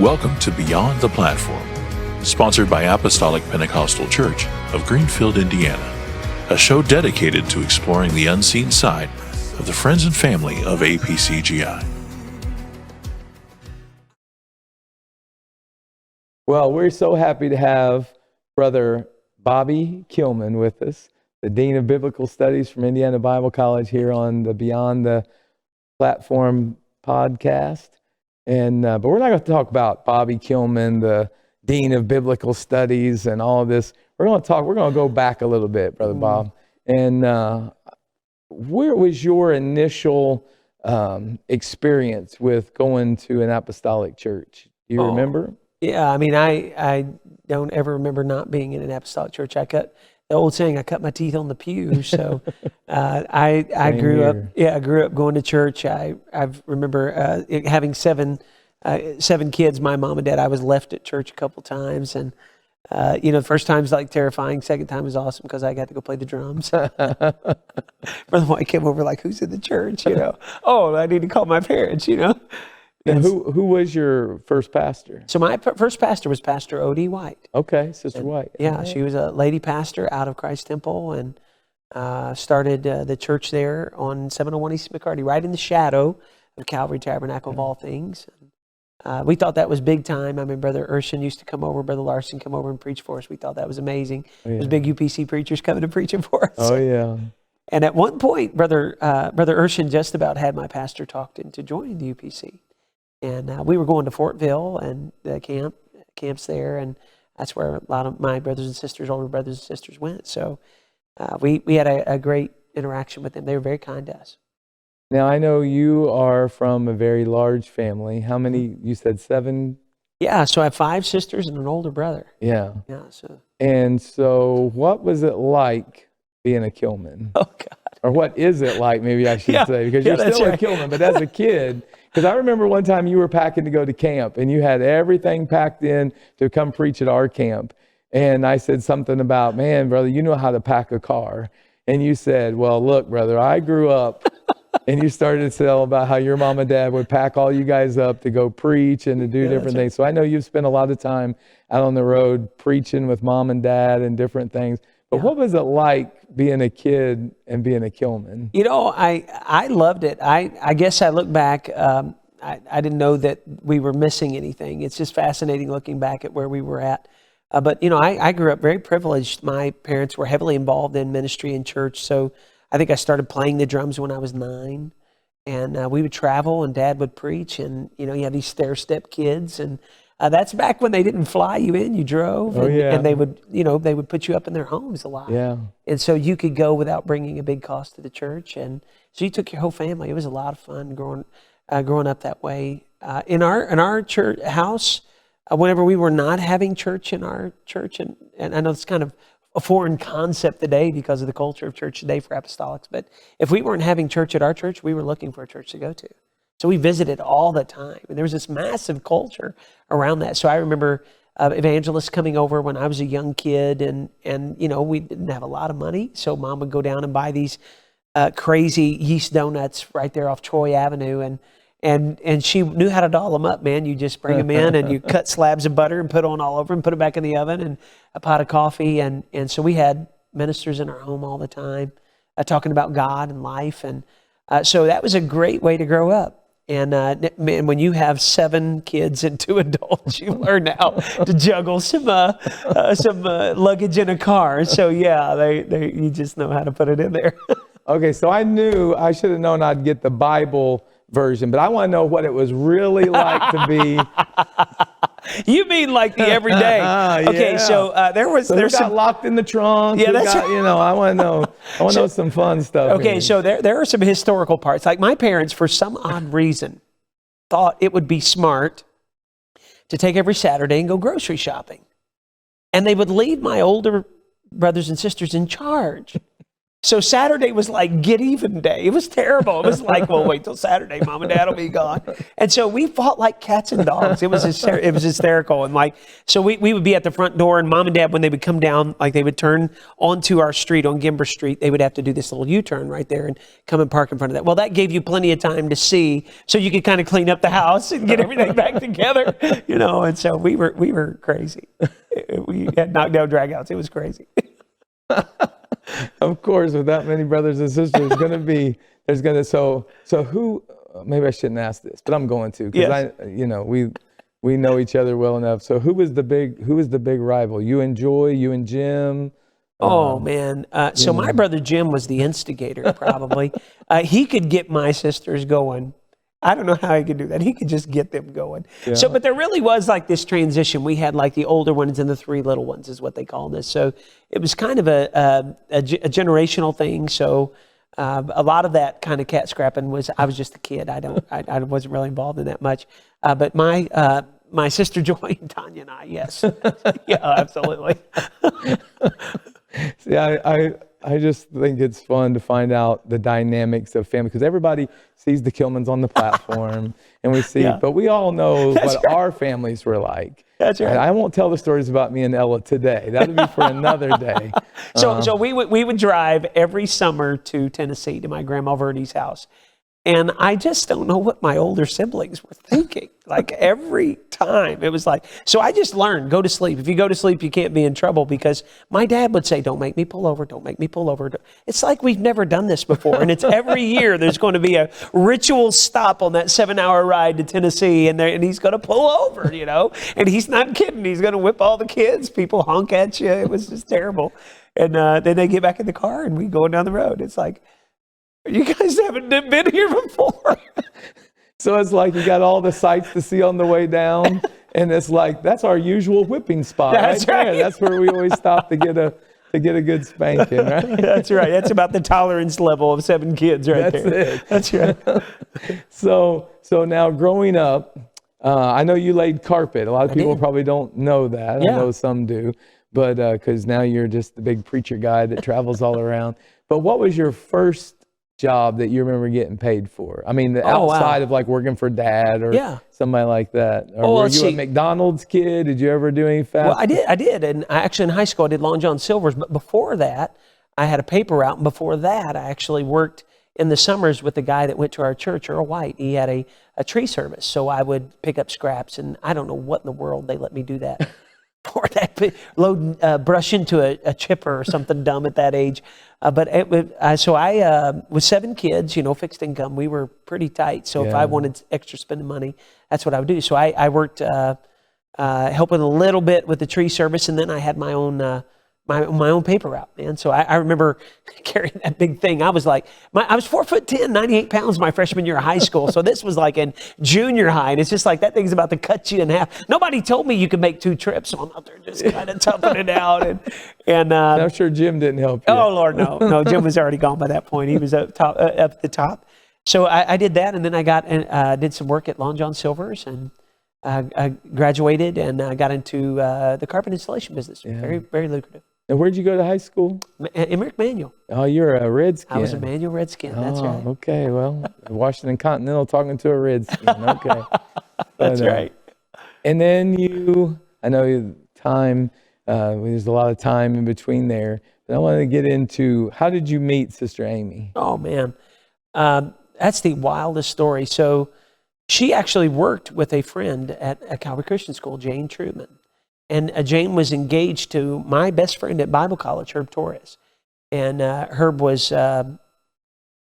Welcome to Beyond the Platform, sponsored by Apostolic Pentecostal Church of Greenfield, Indiana, a show dedicated to exploring the unseen side of the friends and family of APCGI. Well, we're so happy to have Brother Bobby Killmon with us, the Dean of Biblical Studies from Indiana Bible College, here on the Beyond the Platform podcast. And but we're not going to talk about Bobby Killmon, the Dean of Biblical Studies, and all of this. We're going to go back a little bit, Brother Bob. And where was your initial experience with going to an apostolic church? Do you remember? Yeah, I mean, I don't ever remember not being in an apostolic church. I cut my teeth on the pew. So I grew up going to church. I remember having seven kids. My mom and dad. I was left at church a couple times, and the first time's like terrifying. Second time was awesome because I got to go play the drums. Brother White came over like, "Who's in the church?" Oh, I need to call my parents. And who was your first pastor? So my first pastor was Pastor O.D. White. Okay, Sister White. Yeah, she was a lady pastor out of Christ Temple, and started the church there on 701 East McCarty, right in the shadow of Calvary Tabernacle of all things. We thought that was big time. I mean, Brother Urshan used to come over, Brother Larson come over and preach for us. We thought that was amazing. Oh, yeah. There was big UPC preachers coming and preaching for us. Oh, yeah. And at one point, Brother Urshan just about had my pastor talked into joining the UPC. And we were going to Fortville and the camps there, and that's where a lot of my brothers and sisters, older brothers and sisters, went. So we had a great interaction with them. They were very kind to us. Now, I know you are from a very large family. How many? You said 7? Yeah, so I have 5 sisters and an older brother. Yeah. Yeah. So what was it like being a Killmon? Oh, God. Or what is it like, maybe I should say, because you're still a Killmon, but as a kid, because I remember one time you were packing to go to camp, and you had everything packed in to come preach at our camp. And I said something about, "Man, brother, you know how to pack a car." And you said, "Well, look, brother, I grew up," and you started to tell about how your mom and dad would pack all you guys up to go preach and to do different things. So I know you've spent a lot of time out on the road preaching with mom and dad and different things. But what was it like being a kid and being a Killmon? I loved it. I guess I look back, I didn't know that we were missing anything. It's just fascinating looking back at where we were at. But I grew up very privileged. My parents were heavily involved in ministry and church. So I think I started playing the drums when I was 9. And we would travel and Dad would preach. And, you had these stair-step kids. And that's back when they didn't fly you in, you drove, and they would put you up in their homes a lot. Yeah. And so you could go without bringing a big cost to the church. And so you took your whole family. It was a lot of fun growing up that way. In our church house, whenever we were not having church in our church, and I know it's kind of a foreign concept today because of the culture of church today for apostolics, but if we weren't having church at our church, we were looking for a church to go to. So we visited all the time. And there was this massive culture around that. So I remember evangelists coming over when I was a young kid, and we didn't have a lot of money. So Mom would go down and buy these crazy yeast donuts right there off Troy Avenue. And she knew how to doll them up, man. You just bring them in and you cut slabs of butter and put on all over them, put them back in the oven, and a pot of coffee. And so we had ministers in our home all the time talking about God and life. And so that was a great way to grow up. And man, when you have 7 kids and 2 adults, you learn how to juggle some luggage in a car. So yeah, you just know how to put it in there. Okay, so I should have known I'd get the Bible version, but I want to know what it was really like to be. You mean like the everyday? Okay, yeah. So there's some locked in the trunk. Yeah, that's I want to know. I want to know some fun stuff. Okay, here. so there are some historical parts. Like my parents, for some odd reason, thought it would be smart to take every Saturday and go grocery shopping, and they would leave my older brothers and sisters in charge. So Saturday was like get even day. It was terrible. It was like, well, wait till Saturday, Mom and Dad will be gone. And so we fought like cats and dogs. It was hysterical. And like, so we would be at the front door, and Mom and Dad, when they would come down, like they would turn onto our street on Gimber Street, they would have to do this little U-turn right there and come and park in front of that. Well, that gave you plenty of time to see, so you could kind of clean up the house and get everything back together, you know. And so we were crazy. We had knockdown dragouts. It was crazy. Of course, with that many brothers and sisters, so who, maybe I shouldn't ask this, but I'm going to, because we know each other well enough. So who was the big rival? You and Joy, you and Jim? Oh man. So my brother Jim was the instigator, probably. He could get my sisters going. I don't know how he could do that. He could just get them going. Yeah. So, but there really was like this transition. We had like the older ones and the three little ones is what they called us. So it was kind of a generational thing. So a lot of that kind of cat scrapping I was just a kid. I wasn't really involved in that much. But my sister Joy and Tanya and I, yes. Yeah, absolutely. See, I just think it's fun to find out the dynamics of family, because everybody sees the Killmons on the platform, and we see, but we all know our families were like. That's right. And I won't tell the stories about me and Ella today. That'll be for another day. So we would drive every summer to Tennessee to my grandma Verdi's house. And I just don't know what my older siblings were thinking. Like every time it was like, so I just learned, go to sleep. If you go to sleep, you can't be in trouble, because my dad would say, don't make me pull over. Don't make me pull over. It's like we've never done this before. And it's every year there's going to be a ritual stop on that 7-hour ride to Tennessee. And he's going to pull over, you know, and he's not kidding. He's going to whip all the kids. People honk at you. It was just terrible. And then they get back in the car and we go down the road. It's like, you guys haven't been here before. So it's like you got all the sights to see on the way down, and it's like that's our usual whipping spot. That's right. There. That's where we always stop to get a good spanking, right? That's right. That's about the tolerance level of 7 kids right there. That's it. That's right. So now growing up, I know you laid carpet. A lot of people probably don't know that. Yeah. I know some do, but because now you're just the big preacher guy that travels all around. But what was your first job that you remember getting paid for? I mean, outside of like working for Dad or somebody like that. Or were you a McDonald's kid? Did you ever do any fast? Well, I did. And actually in high school, I did Long John Silver's. But before that, I had a paper route. And before that, I actually worked in the summers with the guy that went to our church, Earl White. He had a tree service. So I would pick up scraps. And I don't know what in the world they let me do that. For that, load brush into a chipper or something dumb at that age. But so I with 7 kids, you know, fixed income, we were pretty tight. So if I wanted extra spending money, that's what I would do. So I worked helping a little bit with the tree service, and then I had my own my own paper route, man. So I remember carrying that big thing. I was like, I was 4'10", 98 pounds my freshman year of high school. So this was like in junior high. And it's just like, that thing's about to cut you in half. Nobody told me you could make 2 trips. So I'm out there just kind of toughing it out. And I'm sure Jim didn't help you. Oh Lord, no. No, Jim was already gone by that point. He was up at the top. So I did that. And then I did some work at Long John Silver's, and I graduated and got into the carpet installation business. Very, very lucrative. And where'd you go to high school? Emmerich Manual. Oh, you're a Redskin. I was a Manual Redskin, that's right. Okay, well, Washington Continental talking to a Redskin, okay. That's right. And then I know time, there's a lot of time in between there, but I want to get into, how did you meet Sister Amy? Oh, man. That's the wildest story. So she actually worked with a friend at Calvary Christian School, Jane Truman. And Jane was engaged to my best friend at Bible College, Herb Torres. And Herb was, they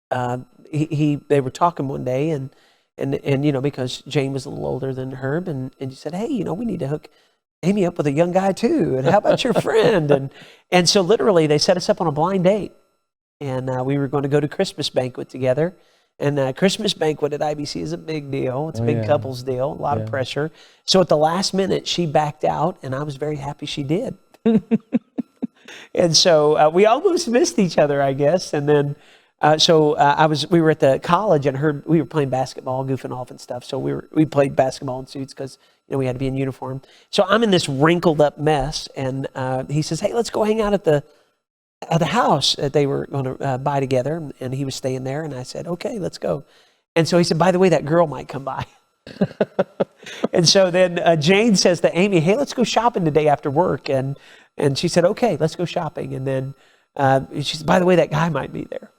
were talking one day, and you know, because Jane was a little older than Herb, and he said, hey, you know, we need to hook Amy up with a young guy too. And how about your friend? And so literally they set us up on a blind date. And we were going to go to Christmas banquet together. And Christmas banquet at IBC is a big deal. It's a big couples deal, a lot of pressure. So at the last minute, she backed out, and I was very happy she did. And so we almost missed each other, I guess. And then, we were at the college, and we were playing basketball, goofing off and stuff. So we played basketball in suits because, you know, we had to be in uniform. So I'm in this wrinkled up mess, and he says, hey, let's go hang out at the the house that they were going to buy together, and he was staying there. And I said, okay, let's go. And so he said, by the way, that girl might come by. And so then Jane says to Amy, hey, let's go shopping today after work. And she said, okay, let's go shopping. And then she said, by the way, that guy might be there.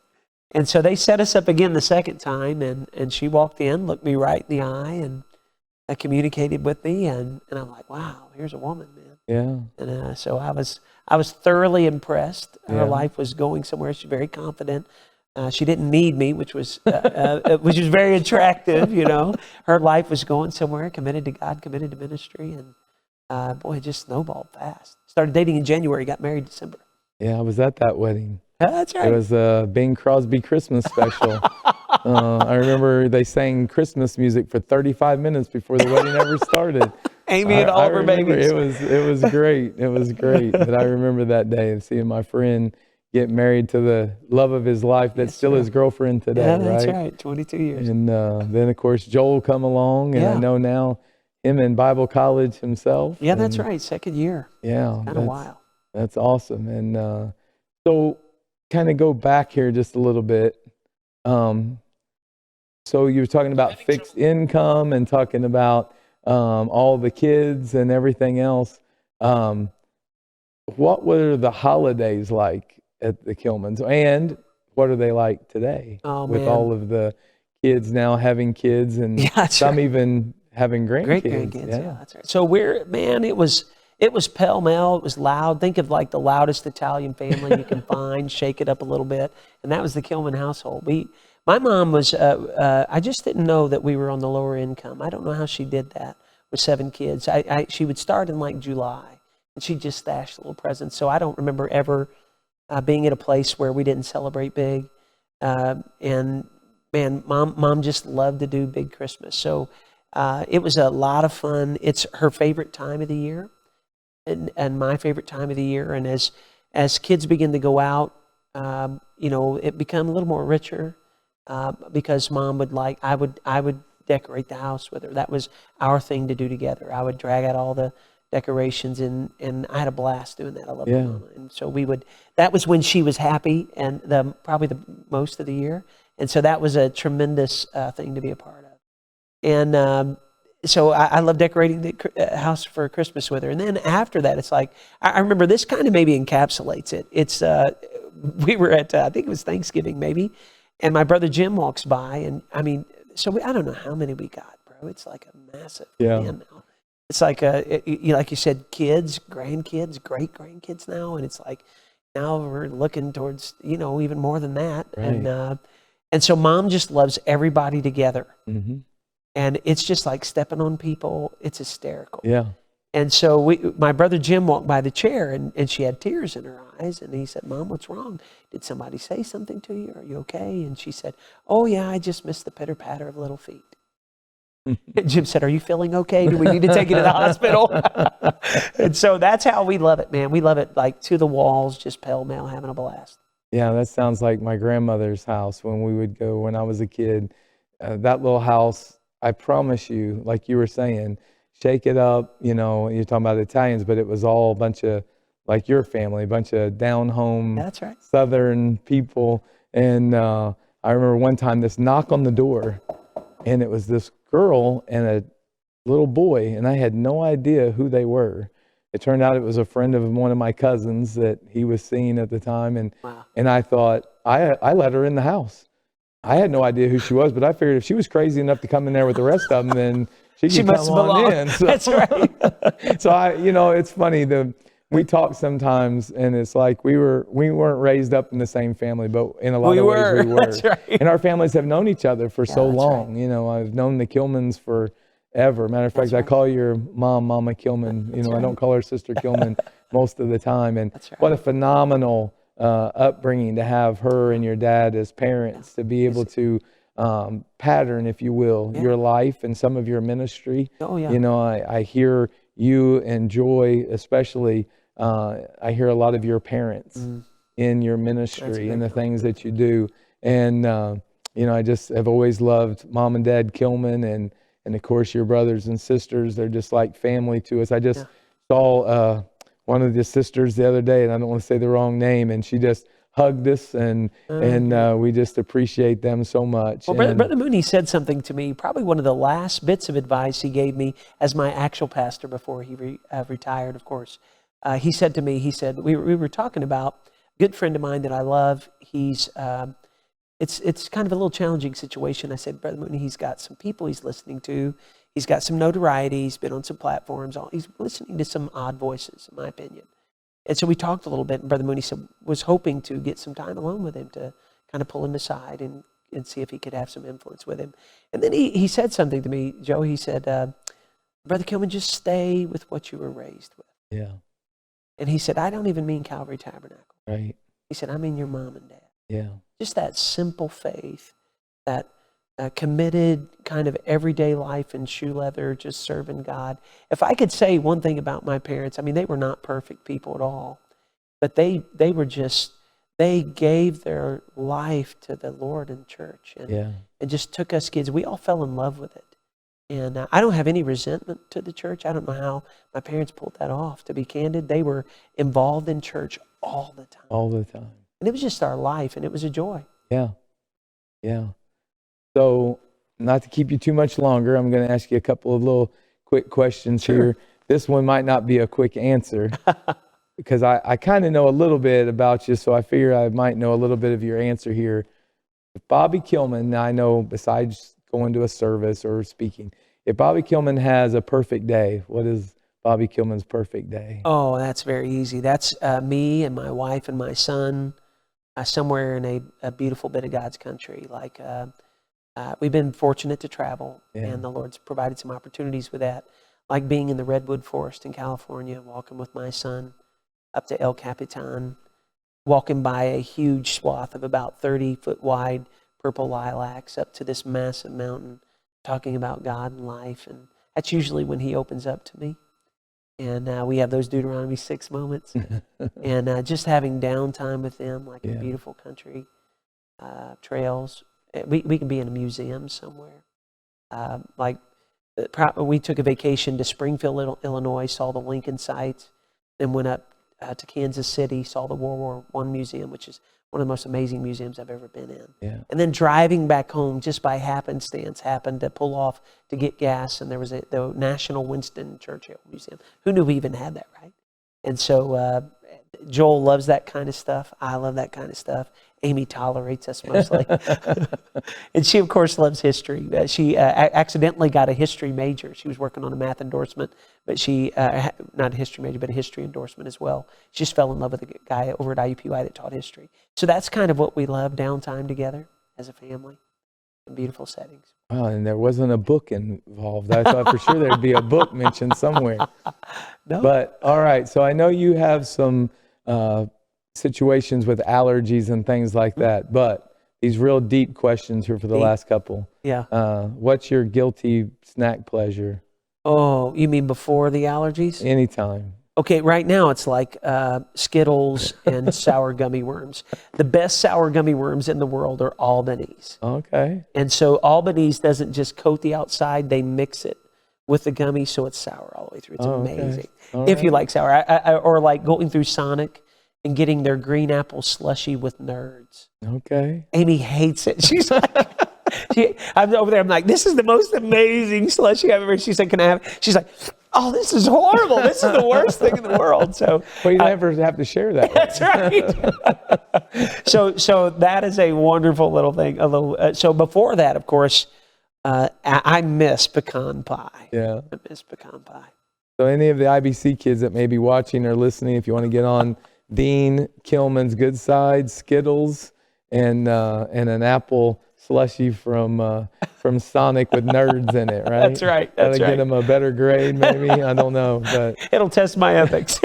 And so they set us up again the second time, and she walked in, looked me right in the eye, and communicated with me, and I'm like, wow, here's a woman, man. Yeah. And so I was thoroughly impressed. Her life was going somewhere. She's very confident. She didn't need me, which was very attractive. You know, her life was going somewhere. Committed to God, committed to ministry, and boy, it just snowballed fast. Started dating in January, got married December. Yeah, I was at that wedding. That's right. It was a Bing Crosby Christmas special. I remember they sang Christmas music for 35 minutes before the wedding ever started. Amy and all of her babies. It was great. It was great. But I remember that day of seeing my friend get married to the love of his life that's still his girlfriend today, yeah, that's right? right, 22 years. And then, of course, Joel come along, and I know now him in Bible college himself. Yeah, that's right, second year. Yeah. Kind of wild. That's awesome. And so kind of go back here just a little bit. So you were talking about fixed income and talking about all the kids and everything else. What were the holidays like at the Killmons, and what are they like today with all of the kids now having kids, and some even having grandkids? Great grandkids, yeah, that's right. So it was pell-mell, it was loud. Think of like the loudest Italian family you can find, shake it up a little bit. And that was the Killmon household. My mom was, I just didn't know that we were on the lower income. I don't know how she did that with 7 kids. She would start in like July, and she just stashed little presents. So I don't remember ever being at a place where we didn't celebrate big. And man, mom just loved to do big Christmas. So it was a lot of fun. It's her favorite time of the year. And my favorite time of the year. And as kids begin to go out, it become a little more richer because mom would I would decorate the house with her. That was our thing to do together. I would drag out all the decorations, and I had a blast doing that. I loved my mama. And so that was when she was happy, and probably the most of the year. And so that was a tremendous thing to be a part of. And so I love decorating the house for Christmas with her. And then after that, it's like, I remember this kind of maybe encapsulates it. It's, we were at, I think it was Thanksgiving maybe, and my brother Jim walks by, and I mean, so I don't know how many we got, bro. It's like a massive plan now. It's like, like you said, kids, grandkids, great-grandkids now, and it's like, now we're looking towards, even more than that. Right. And so mom just loves everybody together. Mm-hmm. And it's just like stepping on people. It's hysterical. Yeah. And so my brother Jim walked by the chair, and she had tears in her eyes. And he said, Mom, what's wrong? Did somebody say something to you? Are you okay? And she said, oh, yeah, I just missed the pitter-patter of little feet. And Jim said, are you feeling okay? Do we need to take you to the hospital? And so that's how we love it, man. We love it like to the walls, just pell-mell, having a blast. Yeah, that sounds like my grandmother's house when we would go when I was a kid. That little house, I promise you, like you were saying, shake it up, you're talking about Italians, but it was all a bunch of, like your family, a bunch of down-home That's right. Southern people. And I remember one time this knock on the door, and it was this girl and a little boy, and I had no idea who they were. It turned out it was a friend of one of my cousins that he was seeing at the time, and and I thought, I let her in the house. I had no idea who she was, but I figured if she was crazy enough to come in there with the rest of them, then she could come on in. So, that's right. So it's funny, we talk sometimes, and it's like we weren't raised up in the same family, but in a lot of ways we were. That's right. And our families have known each other for so long. Right. I've known the Killmons forever. Matter of fact, I call your mom Mama Killmon. I don't call her Sister Killmon most of the time. And what a phenomenal upbringing to have her and your dad as parents, to be able to pattern, if you will, your life and some of your ministry. Oh yeah. I hear you and Joy, especially. I hear a lot of your parents in your ministry and the things that you do. And I just have always loved Mom and Dad Killmon, and of course your brothers and sisters. They're just like family to us. I just saw one of the sisters the other day, and I don't want to say the wrong name, and she just hugged us, and we just appreciate them so much. Well, Brother Mooney said something to me, probably one of the last bits of advice he gave me as my actual pastor before he retired, of course. He said to me, we were talking about a good friend of mine that I love. He's it's kind of a little challenging situation. I said, Brother Mooney, he's got some people he's listening to. He's got some notoriety. He's been on some platforms. He's listening to some odd voices, in my opinion. And so we talked a little bit, and Brother Mooney was hoping to get some time alone with him to kind of pull him aside and see if he could have some influence with him. And then he said something to me, Joe. He said, Brother Killmon, just stay with what you were raised with. Yeah. And he said, I don't even mean Calvary Tabernacle. Right. He said, I mean your mom and dad. Yeah. Just that simple faith, that committed kind of everyday life in shoe leather, just serving God. If I could say one thing about my parents, I mean, they were not perfect people at all, but they gave their life to the Lord and church, and just took us kids. We all fell in love with it. And I don't have any resentment to the church. I don't know how my parents pulled that off. To be candid, they were involved in church all the time. All the time. And it was just our life, and it was a joy. Yeah. Yeah. So, not to keep you too much longer, I'm going to ask you a couple of little quick questions here. This one might not be a quick answer because I kind of know a little bit about you, so I figure I might know a little bit of your answer here. If Bobby Killmon, I know besides going to a service or speaking, if Bobby Killmon has a perfect day, what is Bobby Killmon's perfect day? Oh, that's very easy. That's me and my wife and my son somewhere in a beautiful bit of God's country. Like we've been fortunate to travel, and the Lord's provided some opportunities with that, like being in the Redwood Forest in California, walking with my son up to El Capitan, walking by a huge swath of about 30-foot wide purple lilacs up to this massive mountain, talking about God and life. And that's usually when he opens up to me. And we have those Deuteronomy 6 moments. And just having downtime with them, like in beautiful country, trails. We can be in a museum somewhere. We took a vacation to Springfield, Illinois, saw the Lincoln sites, then went up to Kansas City, saw the World War I Museum, which is one of the most amazing museums I've ever been in. Yeah. And then driving back home, just by happenstance, happened to pull off to get gas, and there was the National Winston Churchill Museum. Who knew we even had that, right? And so Joel loves that kind of stuff. I love that kind of stuff. Amy tolerates us mostly. And she, of course, loves history. She accidentally got a history major. She was working on a math endorsement, but she, not a history major, but a history endorsement as well. She just fell in love with a guy over at IUPUI that taught history. So that's kind of what we love, downtime together as a family in beautiful settings. Wow, and there wasn't a book involved. I thought for sure there'd be a book mentioned somewhere. No. But, all right, so I know you have some situations with allergies and things like that, but these real deep questions here for the last couple. Yeah. What's your guilty snack pleasure? Oh, you mean before the allergies? Anytime. Okay, right now it's like Skittles and sour gummy worms. The best sour gummy worms in the world are Albanese. Okay. And so Albanese doesn't just coat the outside, they mix it with the gummy so it's sour all the way through. It's amazing. Okay. If you like sour. Or like going through Sonic and getting their green apple slushy with Nerds. Okay. Amy hates it. She's like, I'm over there, I'm like, this is the most amazing slushy I've ever. She said, can I have it? She's like, oh, this is horrible. This is the worst thing in the world. So, well, you never have to share that. That's right. So that is a wonderful little thing. So before that, of course, I miss pecan pie. Yeah. I miss pecan pie. So any of the IBC kids that may be watching or listening, if you want to get on Dean Killmon's good side, Skittles, and an apple slushy from Sonic with Nerds in it, right? That's right. That's That'll get them a better grade, maybe. I don't know, but it'll test my ethics.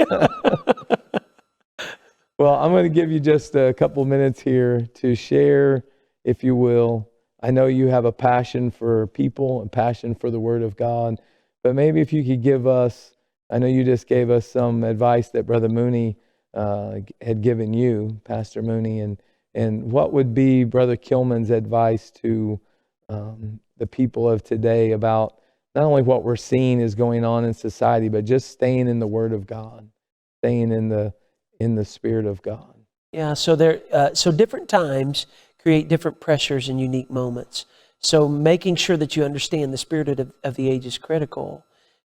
Well, I'm going to give you just a couple minutes here to share, if you will. I know you have a passion for people and passion for the Word of God, but maybe if you could give us, I know you just gave us some advice that Brother Mooney had given you, Pastor Mooney, and what would be Brother Killmon's advice to the people of today about not only what we're seeing is going on in society, but just staying in the Word of God, staying in the Spirit of God. Yeah, so so different times create different pressures and unique moments. So making sure that you understand the spirit of the age is critical,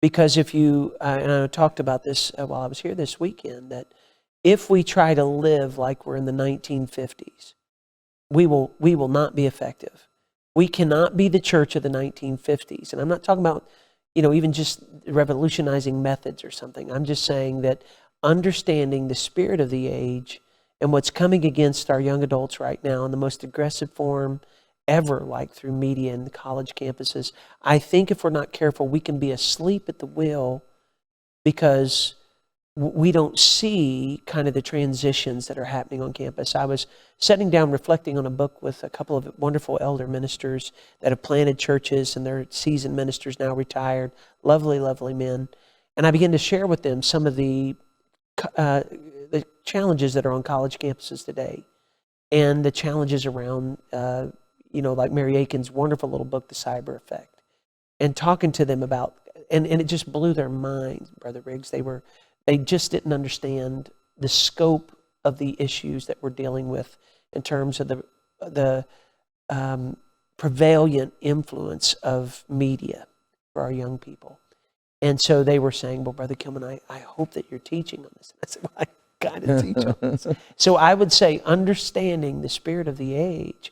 because if you, and I talked about this while I was here this weekend, that if we try to live like we're in the 1950s, we will not be effective. We cannot be the church of the 1950s. And I'm not talking about, even just revolutionizing methods or something. I'm just saying that understanding the spirit of the age and what's coming against our young adults right now in the most aggressive form ever, like through media and the college campuses, I think if we're not careful, we can be asleep at the wheel because we don't see kind of the transitions that are happening on campus. I was sitting down reflecting on a book with a couple of wonderful elder ministers that have planted churches, and they're seasoned ministers now, retired, lovely, lovely men. And I began to share with them some of the challenges that are on college campuses today, and the challenges around, like Mary Aiken's wonderful little book, The Cyber Effect, and talking to them about, and it just blew their minds, Brother Riggs. They just didn't understand the scope of the issues that we're dealing with in terms of the prevalent influence of media for our young people. And so they were saying, well, Brother Killmon, I hope that you're teaching on this. And I said, well, I got to teach on this. So I would say understanding the spirit of the age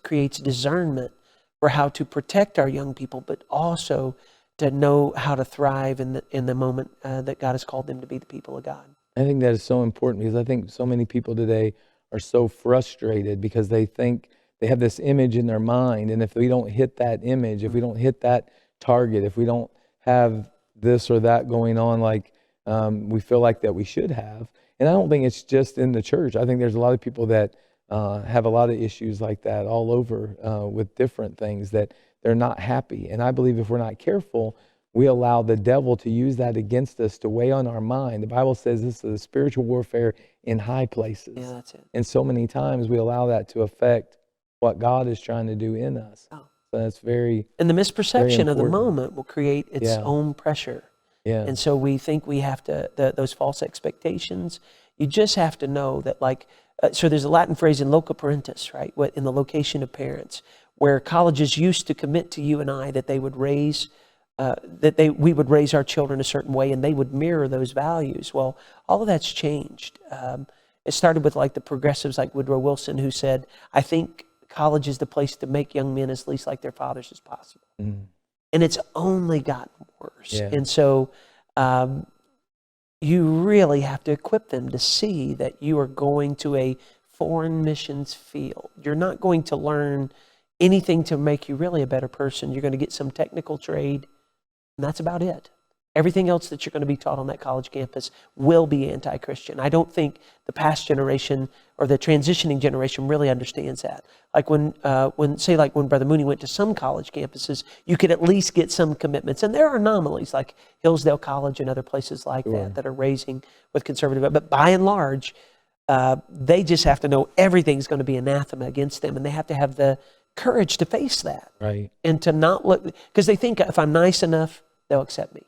creates discernment for how to protect our young people, but also to know how to thrive in the moment that God has called them to be the people of God. I think that is so important, because I think so many people today are so frustrated because they think they have this image in their mind, and if we don't hit that image, if we don't hit that target, if we don't have this or that going on like we feel like that we should have. And I don't think it's just in the church. I think there's a lot of people that have a lot of issues like that all over with different things, that they're not happy. And I believe if we're not careful, we allow the devil to use that against us, to weigh on our mind. The Bible says this is a spiritual warfare in high places. Yeah, that's it. And so many times we allow that to affect what God is trying to do in us. Oh. So that's very, and the misperception of the important. moment will create its own pressure. Yeah. And so we think we have to, those false expectations, you just have to know that, so there's a Latin phrase in loco parentis, right? In the location of parents, where colleges used to commit to you and I that they would raise, we would raise our children a certain way, and they would mirror those values. Well, all of that's changed. It started with the progressives like Woodrow Wilson, who said, I think college is the place to make young men as least like their fathers as possible. Mm. And it's only gotten worse. Yeah. And so you really have to equip them to see that you are going to a foreign missions field. You're not going to learn anything to make you really a better person. You're going to get some technical trade, and that's about it. Everything else that you're going to be taught on that college campus will be anti-Christian. I don't think the past generation or the transitioning generation really understands that. When Brother Mooney went to some college campuses, you could at least get some commitments. And there are anomalies like Hillsdale College and other places like that are raising with conservative. But by and large, they just have to know everything's going to be anathema against them, and they have to have the courage to face that. Right. And to not look, because they think if I'm nice enough, they'll accept me.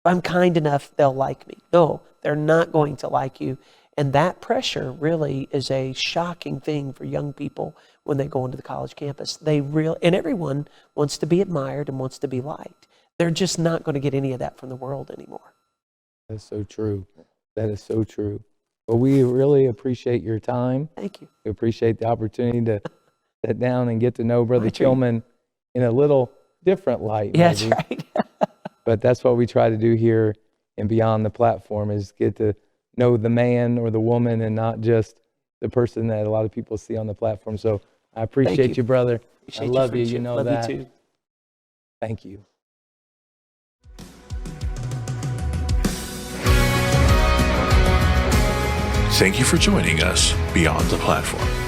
If I'm kind enough, they'll like me. No, they're not going to like you. And that pressure really is a shocking thing for young people when they go into the college campus. And everyone wants to be admired and wants to be liked. They're just not going to get any of that from the world anymore. That's so true. That is so true. Well, we really appreciate your time. Thank you. We appreciate the opportunity to sit down and get to know Brother Killmon in a little different light. Yeah, that's right. But that's what we try to do here and beyond the platform, is get to know the man or the woman and not just the person that a lot of people see on the platform. So I appreciate you, brother. I love you. You know love that. You too. Thank you. Thank you for joining us beyond the platform.